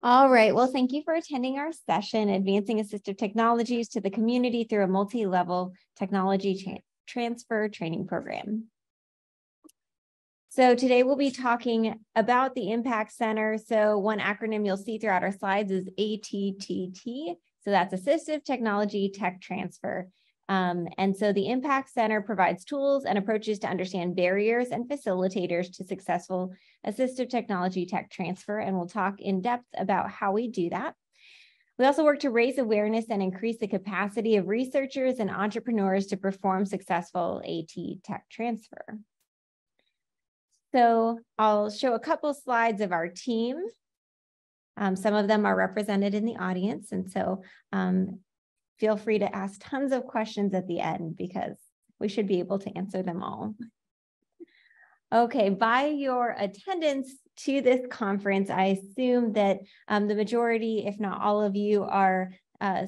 All right, well, thank you for attending our session, Advancing Assistive Technologies to the Community through a Multi-Level Technology Transfer Training Program. So today we'll be talking about the Impact Center. So one acronym you'll see throughout our slides is ATTT. So that's Assistive Technology Tech Transfer. And so the Impact Center provides tools and approaches to understand barriers and facilitators to successful assistive technology tech transfer. And we'll talk in depth about how we do that. We also work to raise awareness and increase the capacity of researchers and entrepreneurs to perform successful AT tech transfer. So I'll show a couple slides of our team. Some of them are represented in the audience. And so feel free to ask tons of questions at the end because we should be able to answer them all. Okay, by your attendance to this conference, I assume that the majority, if not all of you, are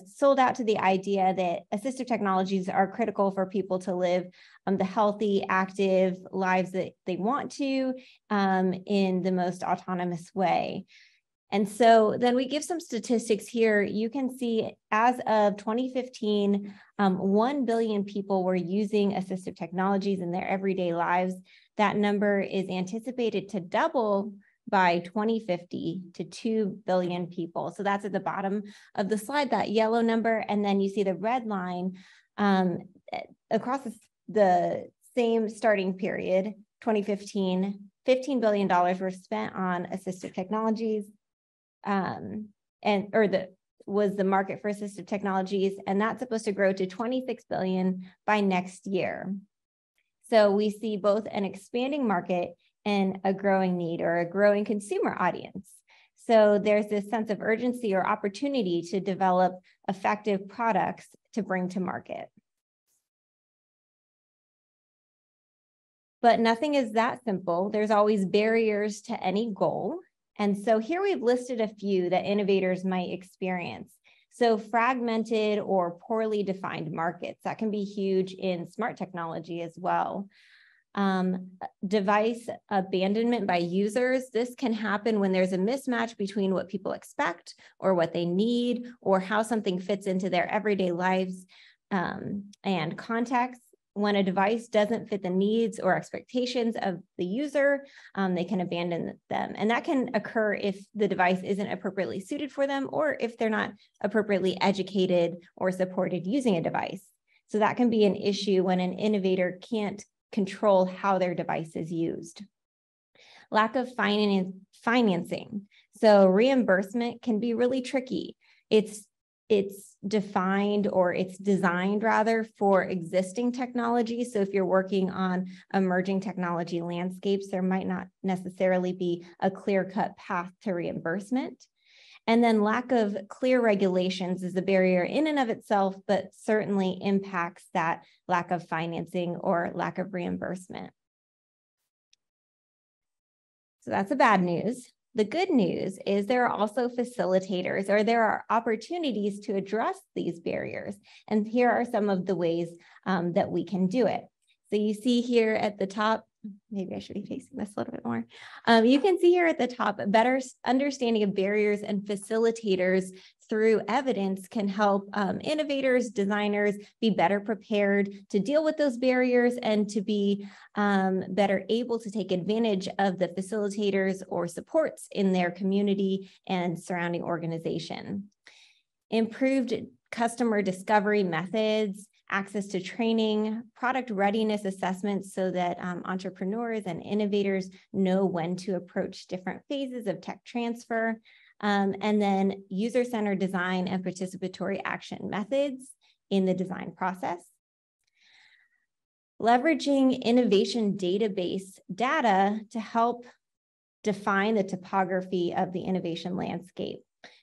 sold out to the idea that assistive technologies are critical for people to live the healthy, active lives that they want to in the most autonomous way. And so then we give some statistics here. You can see as of 2015, 1 billion people were using assistive technologies in their everyday lives. That number is anticipated to double by 2050 to 2 billion people. So that's at the bottom of the slide, that yellow number. And then you see the red line across the same starting period, 2015, $15 billion were spent on assistive technologies. Was the market for assistive technologies, and that's supposed to grow to 26 billion by next year. So we see both an expanding market and a growing need or a growing consumer audience. So there's this sense of urgency or opportunity to develop effective products to bring to market. But nothing is that simple. There's always barriers to any goal. And so here we've listed a few that innovators might experience. So fragmented or poorly defined markets, that can be huge in smart technology as well. Device abandonment by users. This can happen when there's a mismatch between what people expect or what they need or how something fits into their everyday lives and context. When a device doesn't fit the needs or expectations of the user, they can abandon them. And that can occur if the device isn't appropriately suited for them or if they're not appropriately educated or supported using a device. So that can be an issue when an innovator can't control how their device is used. Lack of financing. So reimbursement can be really tricky. It's defined or it's designed rather for existing technology. So if you're working on emerging technology landscapes, there might not necessarily be a clear-cut path to reimbursement. And then lack of clear regulations is a barrier in and of itself, but certainly impacts that lack of financing or lack of reimbursement. So that's the bad news. The good news is there are also facilitators, or there are opportunities to address these barriers. And here are some of the ways that we can do it. So you see here at the top, maybe I should be facing this a little bit more. You can see here at the top, a better understanding of barriers and facilitators through evidence can help innovators, designers be better prepared to deal with those barriers and to be better able to take advantage of the facilitators or supports in their community and surrounding organization. Improved customer discovery methods, access to training, product readiness assessments so that entrepreneurs and innovators know when to approach different phases of tech transfer, and then user-centered design and participatory action methods in the design process. Leveraging innovation database data to help define the topography of the innovation landscape.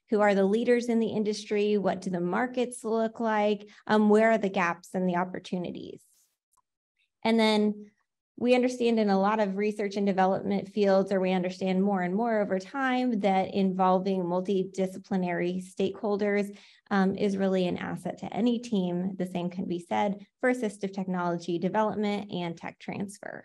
Who are the leaders in the industry? What do the markets look like? Where are the gaps and the opportunities? And then we understand in a lot of research and development fields, or we understand more and more over time, that involving multidisciplinary stakeholders is really an asset to any team. The same can be said for assistive technology development and tech transfer.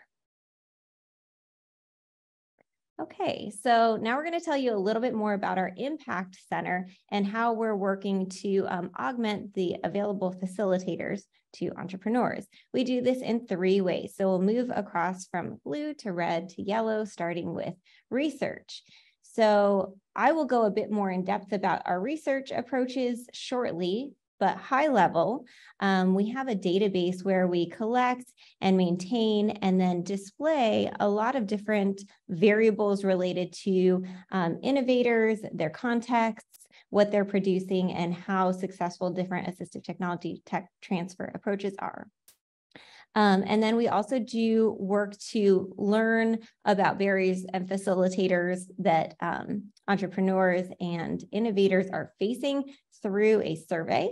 Okay, so now we're going to tell you a little bit more about our Impact Center and how we're working to augment the available facilitators to entrepreneurs. We do this in 3 ways. So we'll move across from blue to red to yellow, starting with research. So I will go a bit more in depth about our research approaches shortly, but high level, we have a database where we collect and maintain and then display a lot of different variables related to innovators, their contexts, what they're producing, and how successful different assistive technology tech transfer approaches are. And then we also do work to learn about barriers and facilitators that entrepreneurs and innovators are facing through a survey.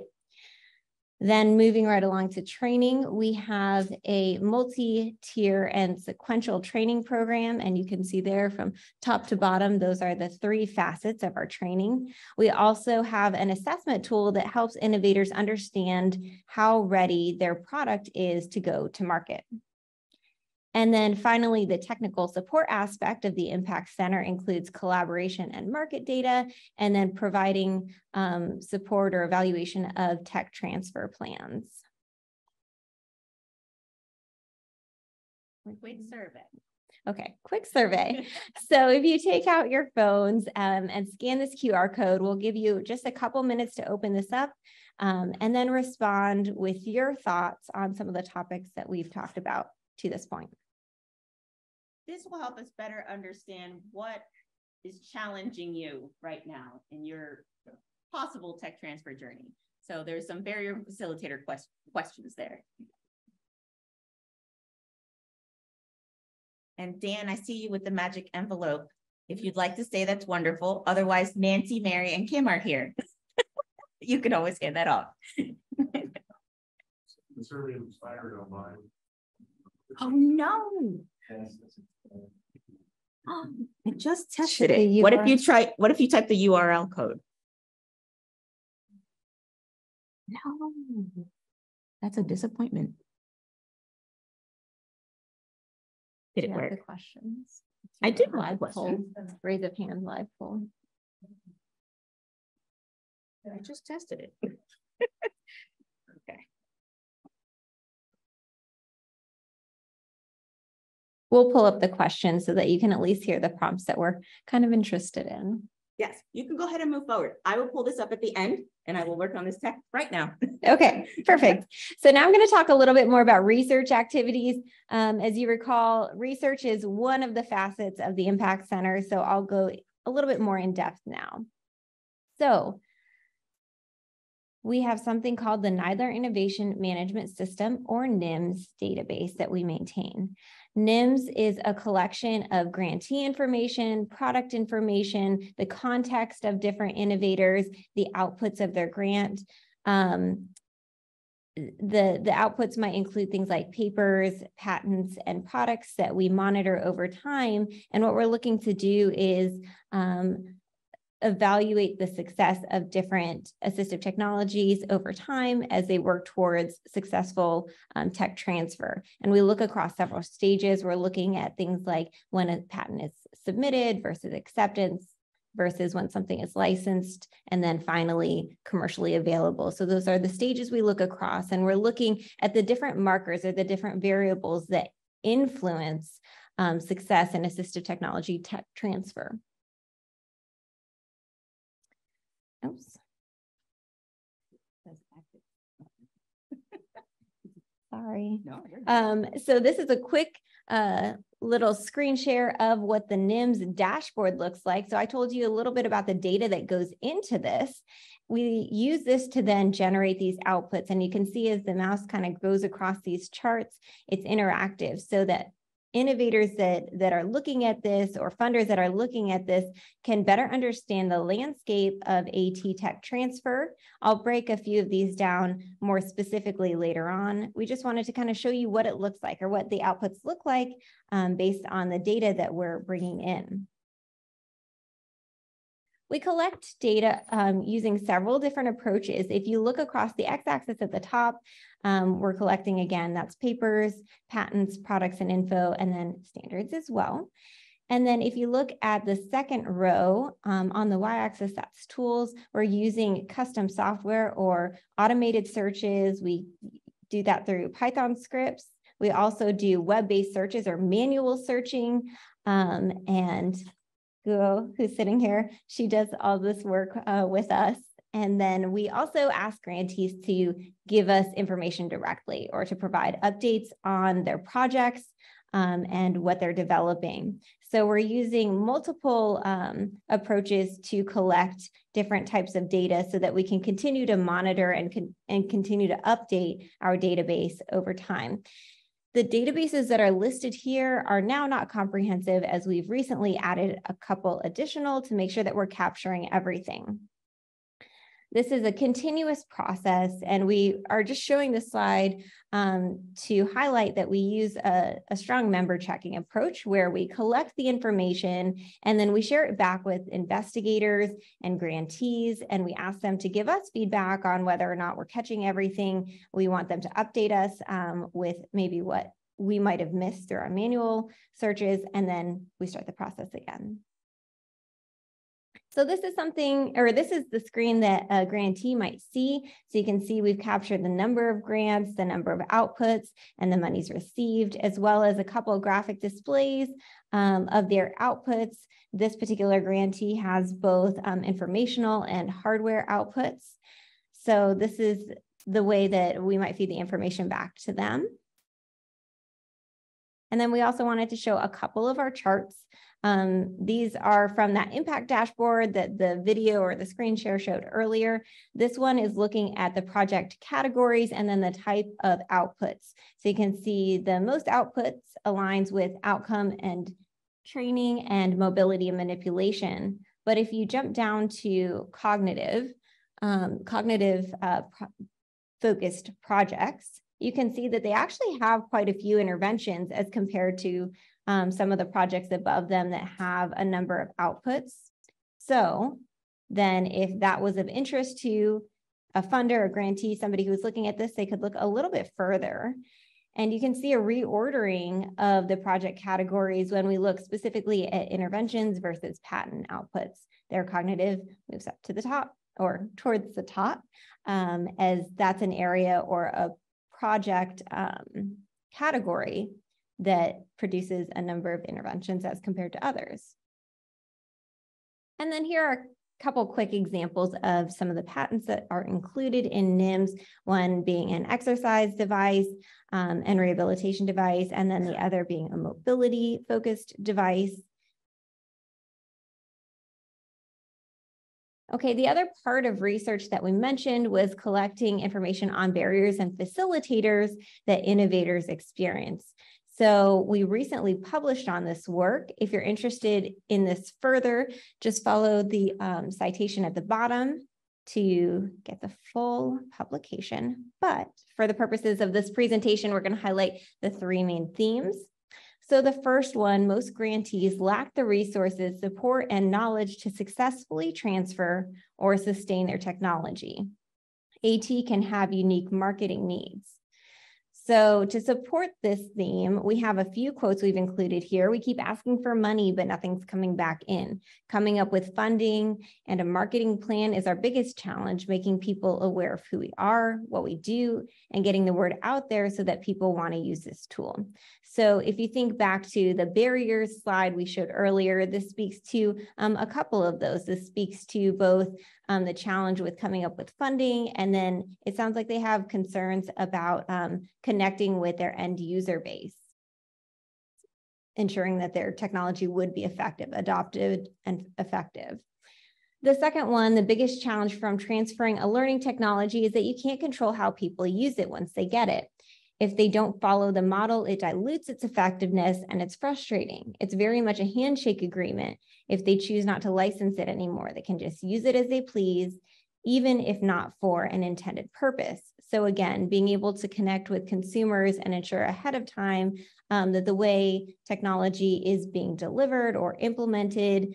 Then moving right along to training, we have a multi-tier and sequential training program. And you can see there from top to bottom, those are the 3 facets of our training. We also have an assessment tool that helps innovators understand how ready their product is to go to market. And then finally, the technical support aspect of the Impact Center includes collaboration and market data, and then providing support or evaluation of tech transfer plans. Quick survey. Okay, quick survey. So if you take out your phones and scan this QR code, we'll give you just a couple minutes to open this up and then respond with your thoughts on some of the topics that we've talked about to this point. This will help us better understand what is challenging you right now in your possible tech transfer journey. So there's some barrier facilitator questions there. And Dan, I see you with the magic envelope. If you'd like to say that's wonderful. Otherwise, Nancy, Mary, and Kim are here. You can always hand that off. The survey expired on mine. Oh no. I just tested it. What if you type the URL code? No, that's a disappointment. Did it work? The questions. I did live poll. Raise of hand live poll. I just tested it. Okay. We'll pull up the questions so that you can at least hear the prompts that we're kind of interested in. Yes, you can go ahead and move forward. I will pull this up at the end and I will work on this tech right now. Okay, perfect. So now I'm going to talk a little bit more about research activities. As you recall, research is one of the facets of the Impact Center. So I'll go a little bit more in depth now. So we have something called the NIDLR Innovation Management System, or NIMS database that we maintain. NIMS is a collection of grantee information, product information, the context of different innovators, the outputs of their grant. The outputs might include things like papers, patents, and products that we monitor over time. And what we're looking to do is evaluate the success of different assistive technologies over time as they work towards successful tech transfer. And we look across several stages. We're looking at things like when a patent is submitted versus acceptance versus when something is licensed, and then finally commercially available. So those are the stages we look across, and we're looking at the different markers or the different variables that influence success in assistive technology tech transfer. Oops. Sorry. No, so this is a quick little screen share of what the NIMS dashboard looks like. So I told you a little bit about the data that goes into this. We use this to then generate these outputs. And you can see as the mouse kind of goes across these charts, it's interactive so that innovators that are looking at this, or funders that are looking at this, can better understand the landscape of AT tech transfer. I'll break a few of these down more specifically later on. We just wanted to kind of show you what it looks like, or what the outputs look like based on the data that we're bringing in. We collect data using several different approaches. If you look across the x-axis at the top, we're collecting, again, that's papers, patents, products, and info, and then standards as well. And then if you look at the second row on the y-axis, that's tools. We're using custom software or automated searches. We do that through Python scripts. We also do web-based searches or manual searching. And Guo, who's sitting here, she does all this work with us. And then we also ask grantees to give us information directly or to provide updates on their projects and what they're developing. So we're using multiple approaches to collect different types of data so that we can continue to monitor and continue to update our database over time. The databases that are listed here are now not comprehensive, as we've recently added a couple additional to make sure that we're capturing everything. This is a continuous process, and we are just showing the slide to highlight that we use a strong member checking approach where we collect the information and then we share it back with investigators and grantees, and we ask them to give us feedback on whether or not we're catching everything. We want them to update us with maybe what we might have missed through our manual searches, and then we start the process again. So this is something, or this is the screen that a grantee might see. So you can see we've captured the number of grants, the number of outputs, and the monies received, as well as a couple of graphic displays of their outputs. This particular grantee has both informational and hardware outputs. So this is the way that we might feed the information back to them. And then we also wanted to show a couple of our charts. These are from that impact dashboard that the video or the screen share showed earlier. This one is looking at the project categories and then the type of outputs. So you can see the most outputs aligns with outcome and training and mobility and manipulation. But if you jump down to cognitive focused projects, you can see that they actually have quite a few interventions as compared to some of the projects above them that have a number of outputs. So then if that was of interest to a funder, a grantee, somebody who was looking at this, they could look a little bit further. And you can see a reordering of the project categories when we look specifically at interventions versus patent outputs. Their cognitive moves up to the top or towards the top, as that's an area or a project category that produces a number of interventions as compared to others. And then here are a couple quick examples of some of the patents that are included in NIMS, one being an exercise device and rehabilitation device, and then the other being a mobility-focused device. Okay, the other part of research that we mentioned was collecting information on barriers and facilitators that innovators experience. So we recently published on this work. If you're interested in this further, just follow the citation at the bottom to get the full publication. But for the purposes of this presentation, we're going to highlight the three main themes. So the first one, most grantees lack the resources, support, and knowledge to successfully transfer or sustain their technology. AT can have unique marketing needs. So to support this theme, we have a few quotes we've included here. We keep asking for money, but nothing's coming back in. Coming up with funding and a marketing plan is our biggest challenge, making people aware of who we are, what we do, and getting the word out there so that people want to use this tool. So if you think back to the barriers slide we showed earlier, this speaks to a couple of those. This speaks to both the challenge with coming up with funding, and then it sounds like they have concerns about connecting with their end user base, ensuring that their technology would be effective, adopted and effective. The second one, the biggest challenge from transferring a learning technology is that you can't control how people use it once they get it. If they don't follow the model, it dilutes its effectiveness and it's frustrating. It's very much a handshake agreement. If they choose not to license it anymore, they can just use it as they please, even if not for an intended purpose. So again, being able to connect with consumers and ensure ahead of time that the way technology is being delivered or implemented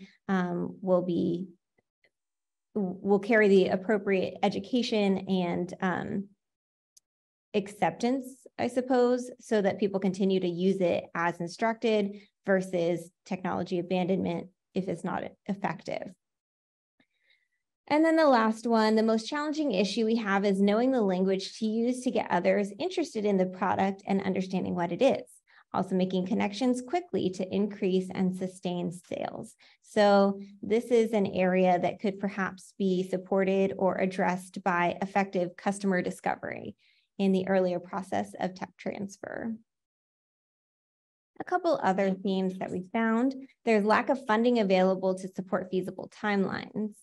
will carry the appropriate education and acceptance, I suppose, so that people continue to use it as instructed versus technology abandonment if it's not effective. And then the last one, the most challenging issue we have is knowing the language to use to get others interested in the product and understanding what it is. Also making connections quickly to increase and sustain sales. So this is an area that could perhaps be supported or addressed by effective customer discovery in the earlier process of tech transfer. A couple other themes that we found, there's lack of funding available to support feasible timelines.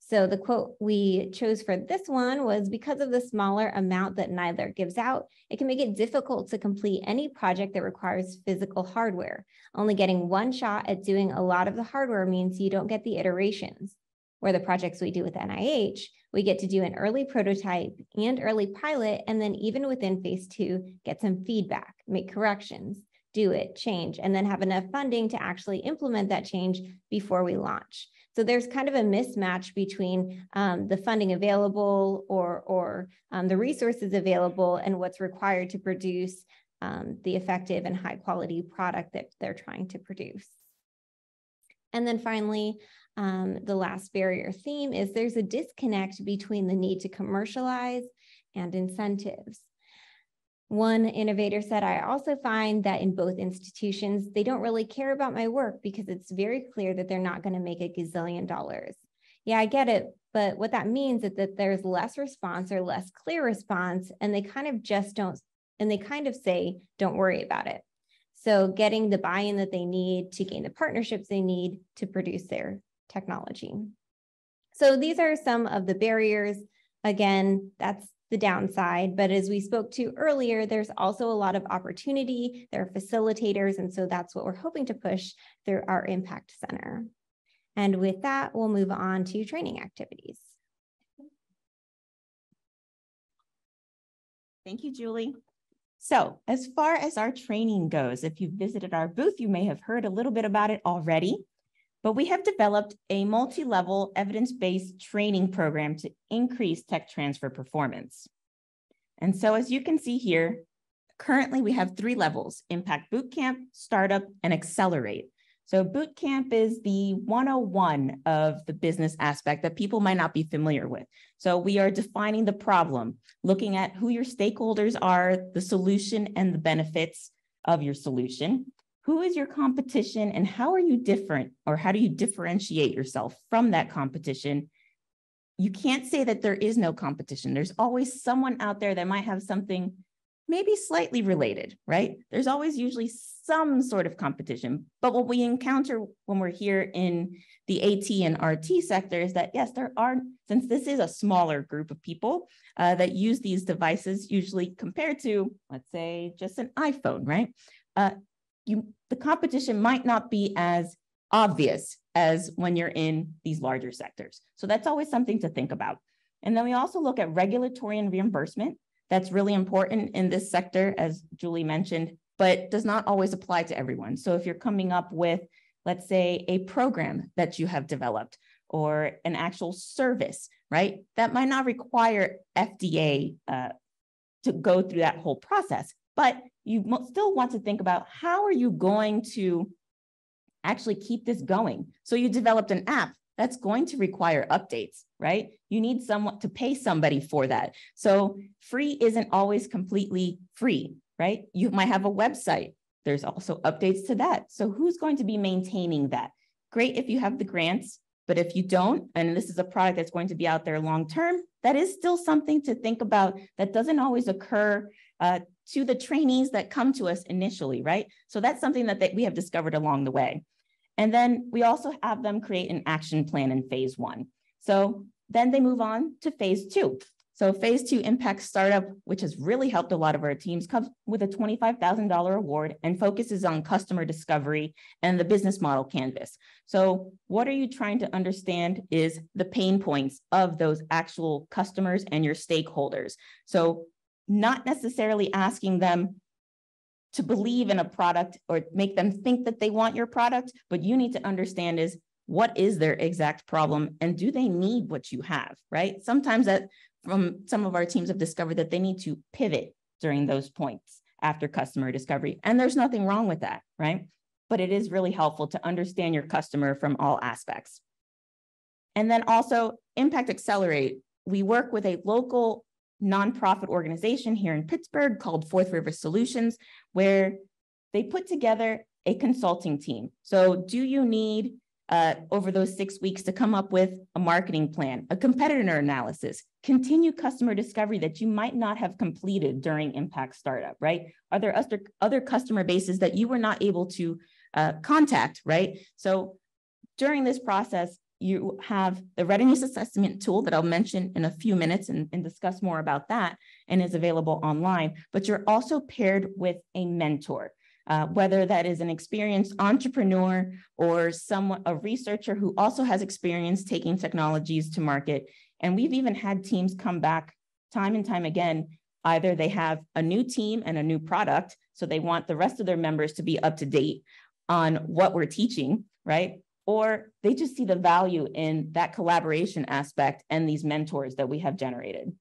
So the quote we chose for this one was, because of the smaller amount that neither gives out, it can make it difficult to complete any project that requires physical hardware. Only getting one shot at doing a lot of the hardware means you don't get the iterations. Where the projects we do with NIH, we get to do an early prototype and early pilot, and then even within phase 2, get some feedback, make corrections, do it, change, and then have enough funding to actually implement that change before we launch. So there's kind of a mismatch between the funding available or the resources available and what's required to produce the effective and high quality product that they're trying to produce. And then finally, the last barrier theme is there's a disconnect between the need to commercialize and incentives. One innovator said, I also find that in both institutions, they don't really care about my work because it's very clear that they're not going to make a gazillion dollars. Yeah, I get it. But what that means is that there's less response or less clear response, and they kind of just don't, and they kind of say, don't worry about it. So getting the buy-in that they need to gain the partnerships they need to produce their technology. So these are some of the barriers. Again, that's the downside, but as we spoke to earlier, there's also a lot of opportunity. There are facilitators, and so that's what we're hoping to push through our Impact Center. And with that, we'll move on to training activities. Thank you, Julie. So as far as our training goes, if you visited our booth, you may have heard a little bit about it already. But we have developed a multi-level evidence-based training program to increase tech transfer performance. And so as you can see here, currently we have 3 levels: Impact Bootcamp, Startup, and Accelerate. So Bootcamp is the 101 of the business aspect that people might not be familiar with. So we are defining the problem, looking at who your stakeholders are, the solution and the benefits of your solution. Who is your competition and how are you different, or how do you differentiate yourself from that competition? You can't say that there is no competition. There's always someone out there that might have something maybe slightly related, right? There's always usually some sort of competition. But what we encounter when we're here in the AT and RT sector is that, yes, there are, since this is a smaller group of people that use these devices, usually compared to, let's say, just an iPhone, right? The competition might not be as obvious as when you're in these larger sectors. So that's always something to think about. And then we also look at regulatory and reimbursement. That's really important in this sector, as Julie mentioned, but does not always apply to everyone. So if you're coming up with, let's say, a program that you have developed or an actual service, right? That might not require FDA to go through that whole process, but you still want to think about how are you going to actually keep this going. So you developed an app that's going to require updates, right? You need someone to pay somebody for that. So free isn't always completely free, right? You might have a website. There's also updates to that. So who's going to be maintaining that? Great if you have the grants, but if you don't, and this is a product that's going to be out there long-term, that is still something to think about that doesn't always occur to the trainees that come to us initially, right? So that's something that we have discovered along the way. And then we also have them create an action plan in phase 1. So then they move on to phase 2. So phase 2 Impact Startup, which has really helped a lot of our teams, comes with a $25,000 award and focuses on customer discovery and the business model canvas. So what are you trying to understand is the pain points of those actual customers and your stakeholders. So not necessarily asking them to believe in a product or make them think that they want your product, but you need to understand is what is their exact problem and do they need what you have, right? Sometimes that from some of our teams have discovered that they need to pivot during those points after customer discovery. And there's nothing wrong with that, right? but it is really helpful to understand your customer from all aspects. And then also Impact Accelerate. We work with a local nonprofit organization here in Pittsburgh called Fourth River Solutions, where they put together a consulting team. So do you need over those 6 weeks to come up with a marketing plan, a competitor analysis, continue customer discovery that you might not have completed during Impact Startup, right? Are there other customer bases that you were not able to contact, right? So during this process, you have the readiness assessment tool that I'll mention in a few minutes and discuss more about that, and is available online, but you're also paired with a mentor. Whether that is an experienced entrepreneur or a researcher who also has experience taking technologies to market. And we've even had teams come back time and time again. Either they have a new team and a new product, so they want the rest of their members to be up to date on what we're teaching, right? Or they just see the value in that collaboration aspect and these mentors that we have generated.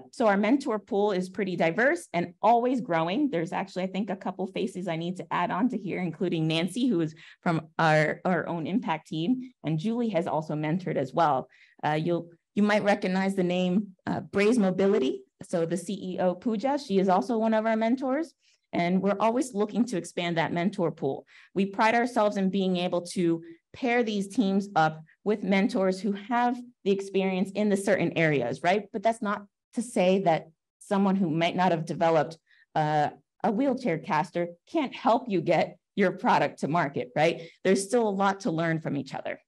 So our mentor pool is pretty diverse and always growing. There's actually, I think, a couple faces I need to add on to here, including Nancy, who is from our own Impact team, and Julie has also mentored as well. You might recognize the name Braze Mobility. So the CEO, Pooja, she is also one of our mentors, and we're always looking to expand that mentor pool. We pride ourselves in being able to pair these teams up with mentors who have the experience in the certain areas, right? But that's not to say that someone who might not have developed a wheelchair caster can't help you get your product to market, right? There's still a lot to learn from each other.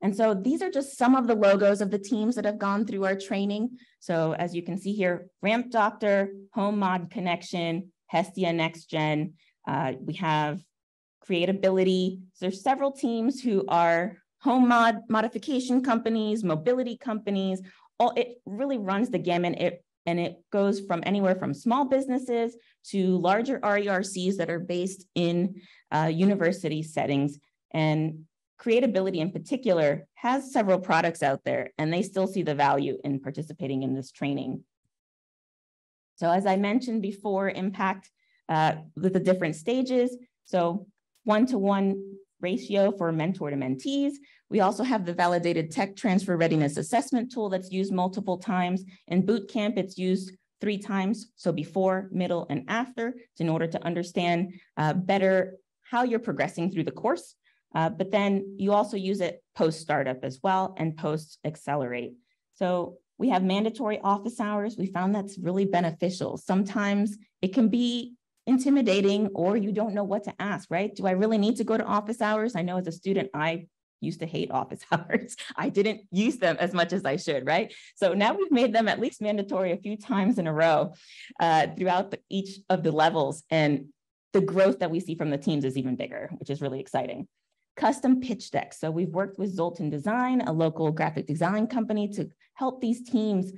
And so these are just some of the logos of the teams that have gone through our training. So as you can see here, Ramp Doctor, Home Mod Connection, Hestia Next Gen. We have Creatability. So there's several teams who are home modification companies, mobility companies. It really runs the gamut, and it goes from anywhere from small businesses to larger RERCs that are based in university settings. And Creatability in particular has several products out there, and they still see the value in participating in this training. So as I mentioned before, Impact with the different stages. So 1-to-1 ratio for mentor to mentees. We also have the validated tech transfer readiness assessment tool that's used multiple times. In boot camp, it's used 3 times. So before, middle, and after, in order to understand better how you're progressing through the course. But then you also use it post-startup as well and post-accelerate. So we have mandatory office hours. We found that's really beneficial. Sometimes it can be intimidating, or you don't know what to ask, right? Do I really need to go to office hours? I know as a student, I used to hate office hours. I didn't use them as much as I should, right? So now we've made them at least mandatory a few times in a row throughout each of the levels. And the growth that we see from the teams is even bigger, which is really exciting. Custom pitch decks. So we've worked with Zoltan Design, a local graphic design company, to help these teams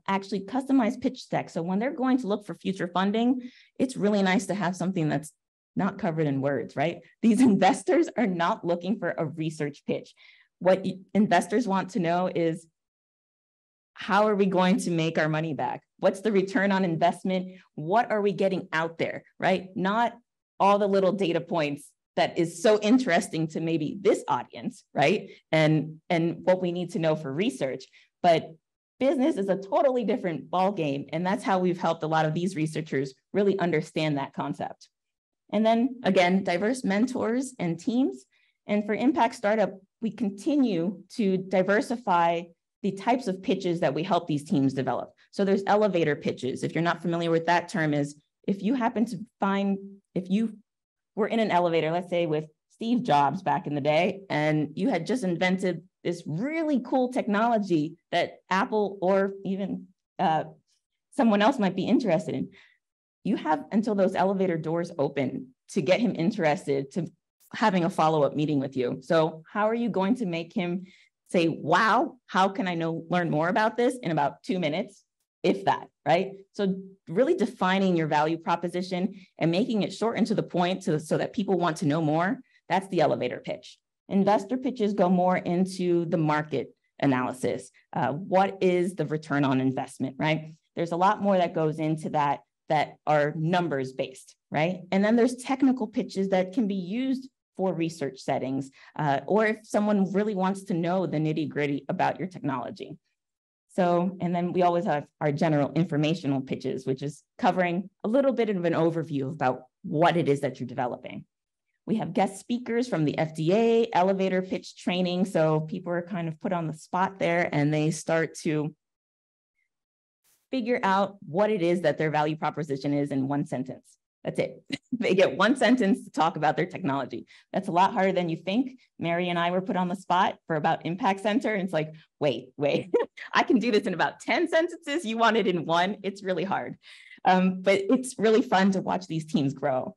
actually customize pitch decks. So when they're going to look for future funding, it's really nice to have something that's not covered in words, right? These investors are not looking for a research pitch. What investors want to know is, how are we going to make our money back? What's the return on investment? What are we getting out there, right? Not all the little data points that is so interesting to maybe this audience, right? And what we need to know for research. But business is a totally different ballgame. And that's how we've helped a lot of these researchers really understand that concept. And then again, diverse mentors and teams. And for Impact Startup, we continue to diversify the types of pitches that we help these teams develop. So there's elevator pitches. If you're not familiar with that term, is if you happen to find, if you were in an elevator, let's say with Steve Jobs back in the day, and you had just invented this really cool technology that Apple or even someone else might be interested in, you have until those elevator doors open to get him interested, to having a follow-up meeting with you. So how are you going to make him say, wow, how can I learn more about this in about 2 minutes, if that, right? So really defining your value proposition and making it short and to the point so that people want to know more, that's the elevator pitch. Investor pitches go more into the market analysis. What is the return on investment, right? There's a lot more that goes into that that are numbers based, right? And then there's technical pitches that can be used for research settings, or if someone really wants to know the nitty gritty about your technology. So, and then we always have our general informational pitches, which is covering a little bit of an overview about what it is that you're developing. We have guest speakers from the FDA, elevator pitch training. So people are kind of put on the spot there and they start to figure out what it is that their value proposition is in one sentence. That's it. They get one sentence to talk about their technology. That's a lot harder than you think. Mary and I were put on the spot for about Impact Center. And it's like, wait, I can do this in about 10 sentences. You want it in one? It's really hard. But it's really fun to watch these teams grow.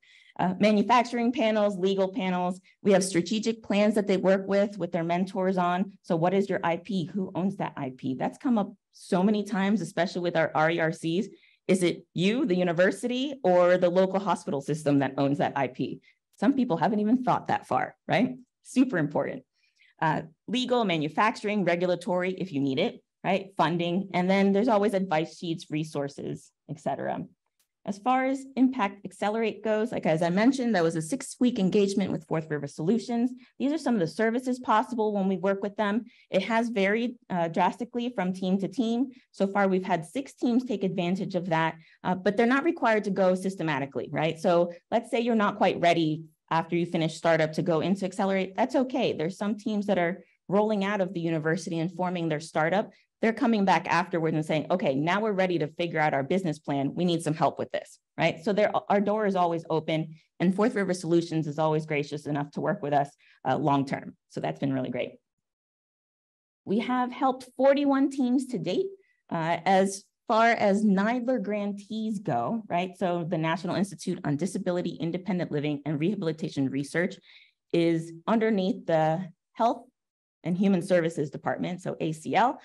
Manufacturing panels, legal panels. We have strategic plans that they work with their mentors on. So what is your IP? Who owns that IP? That's come up so many times, especially with our RERCs. Is it you, the university, or the local hospital system that owns that IP? Some people haven't even thought that far, right? Super important. Legal, manufacturing, regulatory, if you need it, right? Funding, and then there's always advice sheets, resources, et cetera. As far as Impact Accelerate goes, like as I mentioned, that was a 6-week engagement with Fourth River Solutions. These are some of the services possible when we work with them. It has varied drastically from team to team. So far, we've had 6 teams take advantage of that, but they're not required to go systematically, right? So let's say you're not quite ready after you finish startup to go into Accelerate. That's okay. There's some teams that are rolling out of the university and forming their startup. They're coming back afterwards and saying, okay, now we're ready to figure out our business plan. We need some help with this, right? So our door is always open, and Fourth River Solutions is always gracious enough to work with us long-term. So that's been really great. We have helped 41 teams to date. As far as NIDLR grantees go, right? So the National Institute on Disability, Independent Living, and Rehabilitation Research is underneath the Health and Human Services Department, so ACL.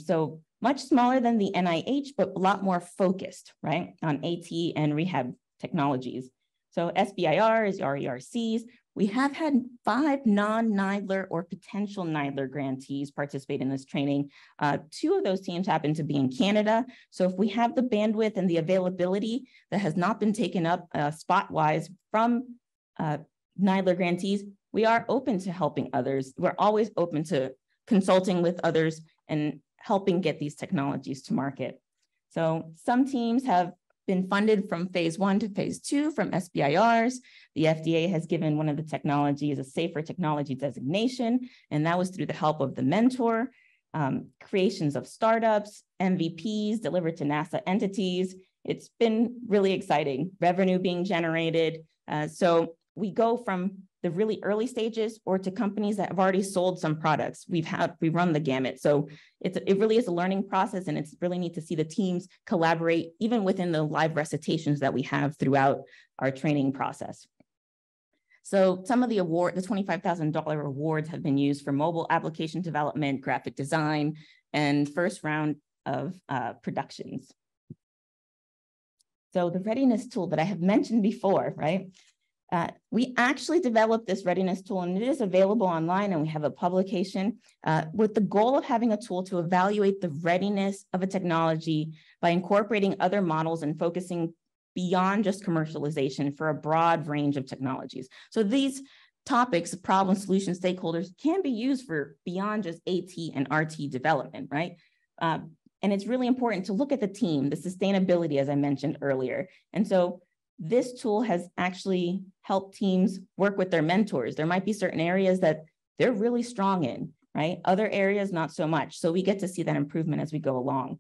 So much smaller than the NIH, but a lot more focused, right, on AT and rehab technologies. So SBIRs, RERCs, we have had 5 non-NIDLR or potential NIDLR grantees participate in this training. 2 of those teams happen to be in Canada. So if we have the bandwidth and the availability that has not been taken up spot-wise from NIDLR grantees, we are open to helping others. We're always open to consulting with others and helping get these technologies to market. So some teams have been funded from phase 1 to phase 2 from SBIRs. The FDA has given one of the technologies a safer technology designation, and that was through the help of the mentor, creations of startups, MVPs delivered to NASA entities. It's been really exciting, revenue being generated. So we go from the really early stages or to companies that have already sold some products. We run the gamut. So it really is a learning process, and it's really neat to see the teams collaborate even within the live recitations that we have throughout our training process. So some of the $25,000 awards have been used for mobile application development, graphic design, and first round of productions. So the readiness tool that I have mentioned before, right? We actually developed this readiness tool, and it is available online, and we have a publication with the goal of having a tool to evaluate the readiness of a technology by incorporating other models and focusing beyond just commercialization for a broad range of technologies. So these topics, problem, solution, stakeholders, can be used for beyond just AT and RT development, right? And it's really important to look at the team, the sustainability, as I mentioned earlier. And so this tool has actually helped teams work with their mentors. There might be certain areas that they're really strong in, right? Other areas, not so much. So we get to see that improvement as we go along.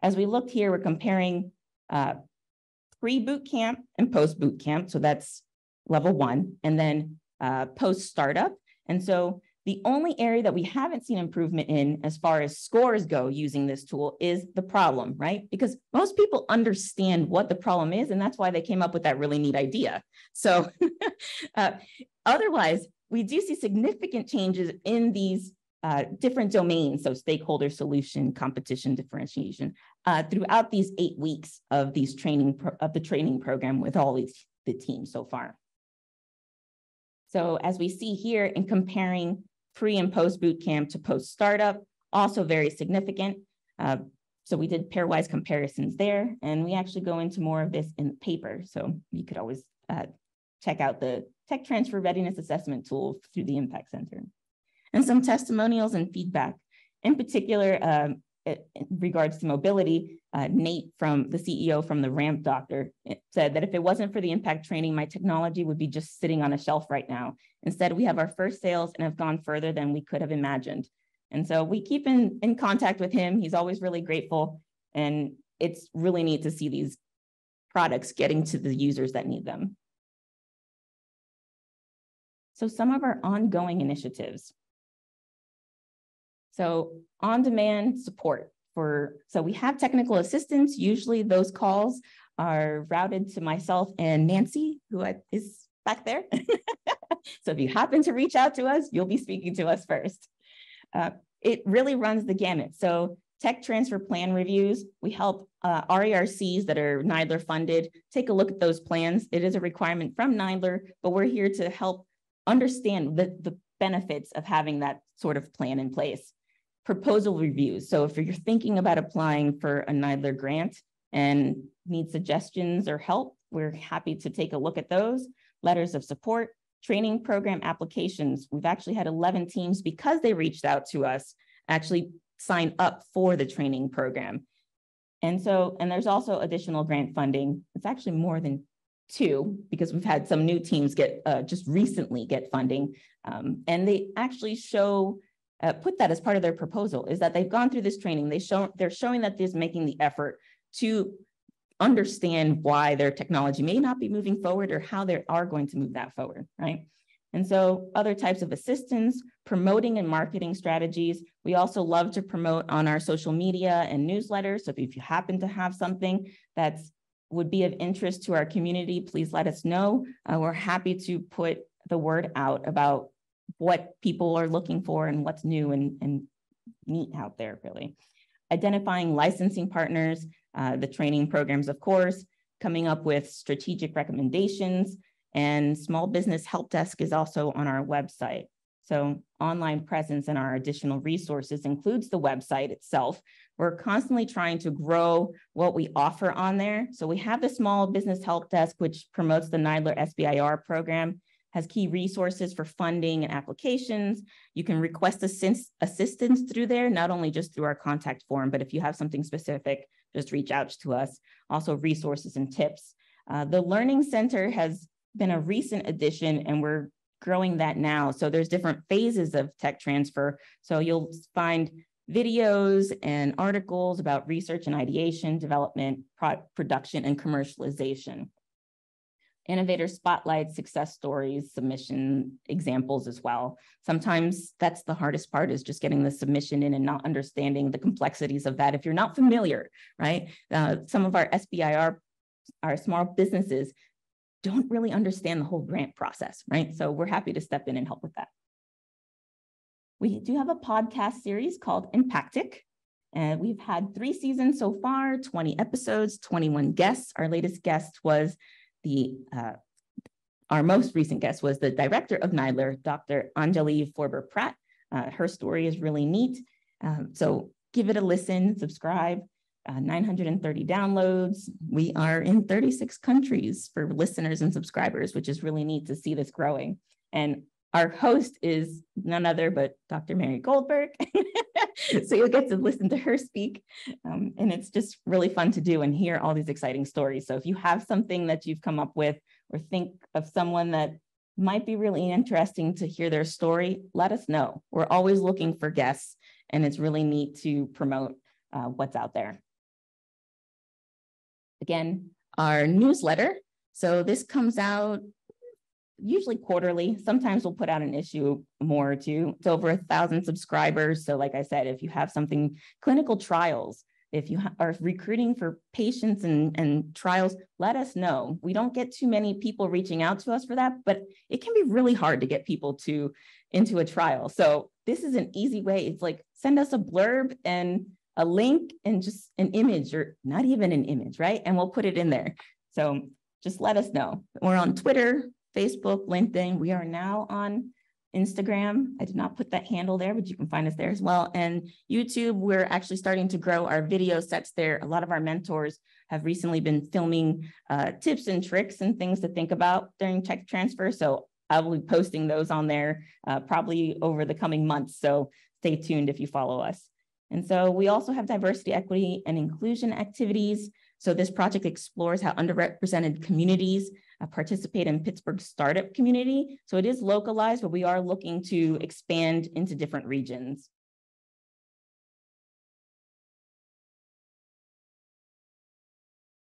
As we look here, we're comparing pre-boot camp and post-boot camp. So that's level 1, and then post-startup. And so the only area that we haven't seen improvement in as far as scores go using this tool is the problem, right? Because most people understand what the problem is, and that's why they came up with that really neat idea. So otherwise, we do see significant changes in these different domains, so stakeholder solution, competition, differentiation, throughout these 8 weeks of these training program with all the teams so far. So as we see here in comparing pre and post boot camp to post startup, also very significant. So we did pairwise comparisons there, and we actually go into more of this in the paper. So you could always check out the Tech Transfer Readiness Assessment tool through the Impact Center. And some testimonials and feedback. In particular, in regards to mobility, Nate, from the CEO from the Ramp Doctor, said that if it wasn't for the impact training, my technology would be just sitting on a shelf right now. Instead, we have our first sales and have gone further than we could have imagined. And so we keep in contact with him. He's always really grateful. And it's really neat to see these products getting to the users that need them. So some of our ongoing initiatives. So on-demand support so we have technical assistance. Usually those calls are routed to myself and Nancy, who is back there. So if you happen to reach out to us, you'll be speaking to us first. It really runs the gamut. So tech transfer plan reviews, we help RERCs that are NIDLR funded take a look at those plans. It is a requirement from NIDLR, but we're here to help understand the benefits of having that sort of plan in place. Proposal reviews. So if you're thinking about applying for a NIDLR grant and need suggestions or help, we're happy to take a look at those. Letters of support, training program applications. We've actually had 11 teams, because they reached out to us, actually sign up for the training program. And there's also additional grant funding. It's actually more than 2, because we've had some new teams just recently get funding. And they actually put that as part of their proposal, is that they've gone through this training. They're showing that they're making the effort to understand why their technology may not be moving forward or how they are going to move that forward, right? And so other types of assistance, promoting and marketing strategies. We also love to promote on our social media and newsletters. So if you happen to have something that would be of interest to our community, please let us know. We're happy to put the word out about what people are looking for and what's new and neat out there, really. Identifying licensing partners, the training programs, of course, coming up with strategic recommendations, and small business help desk is also on our website. So online presence and our additional resources includes the website itself. We're constantly trying to grow what we offer on there. So we have the small business help desk, which promotes the NIDLR SBIR program, has key resources for funding and applications. You can request assistance through there, not only just through our contact form, but if you have something specific, just reach out to us. Also resources and tips. The Learning Center has been a recent addition, and we're growing that now. So there's different phases of tech transfer. So you'll find videos and articles about research and ideation, development, production, and commercialization. Innovator spotlights, success stories, submission examples as well. Sometimes that's the hardest part, is just getting the submission in and not understanding the complexities of that if you're not familiar, right? Some of our SBIR, our small businesses, don't really understand the whole grant process, right? So we're happy to step in and help with that. We do have a podcast series called Impactic, and we've had 3 seasons so far, 20 episodes, 21 guests. Our latest guest was our most recent guest was the director of NIDLR, Dr. Anjali Forber-Pratt. Her story is really neat. So give it a listen, subscribe. 930 downloads. We are in 36 countries for listeners and subscribers, which is really neat to see this growing. And our host is none other but Dr. Mary Goldberg. So you'll get to listen to her speak. And it's just really fun to do and hear all these exciting stories. So if you have something that you've come up with, or think of someone that might be really interesting to hear their story, let us know. We're always looking for guests, and it's really neat to promote what's out there. Again, our newsletter. So this comes out usually quarterly. Sometimes we'll put out an issue more or two. It's over 1,000 subscribers. So like I said, if you have something, clinical trials, if you are recruiting for patients and trials, let us know. We don't get too many people reaching out to us for that, but it can be really hard to get people into a trial. So this is an easy way. It's like, send us a blurb and a link and just an image, or not even an image, right? And we'll put it in there. So just let us know. We're on Twitter, Facebook, LinkedIn. We are now on Instagram. I did not put that handle there, but you can find us there as well. And YouTube, we're actually starting to grow our video sets there. A lot of our mentors have recently been filming tips and tricks and things to think about during tech transfer. So I will be posting those on there probably over the coming months. So stay tuned if you follow us. And so we also have diversity, equity, and inclusion activities. So this project explores how underrepresented communities participate in Pittsburgh's startup community. So it is localized, but we are looking to expand into different regions.